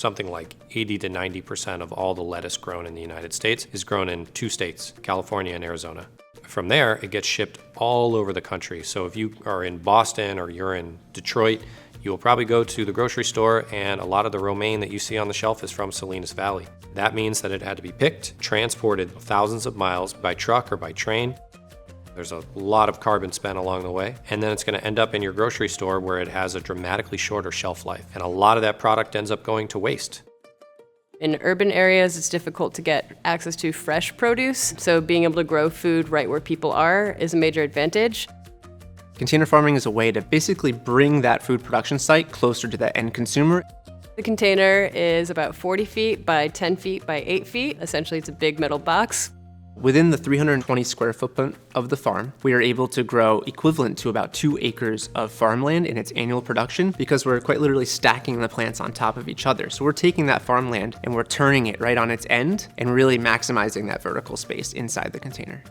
something like 80 to 90% of all the lettuce grown in the United States is grown in 2 states, California and Arizona. From there, it gets shipped all over the country. So if you are in Boston or you're in Detroit, you will probably go to the grocery store and a lot of the romaine that you see on the shelf is from Salinas Valley. That means that it had to be picked, transported thousands of miles by truck or by train. There's a lot of carbon spent along the way, and then it's going to end up in your grocery store where it has a dramatically shorter shelf life. And a lot of that product ends up going to waste. In urban areas, it's difficult to get access to fresh produce, so being able to grow food right where people are is a major advantage. Container farming is a way to basically bring that food production site closer to the end consumer. The container is about 40 feet by 10 feet by 8 feet. Essentially, it's a big metal box. Within the 320 square footprint of the farm, we are able to grow equivalent to about 2 acres of farmland in its annual production because we're quite literally stacking the plants on top of each other. So we're taking that farmland and we're turning it right on its end and really maximizing that vertical space inside the container.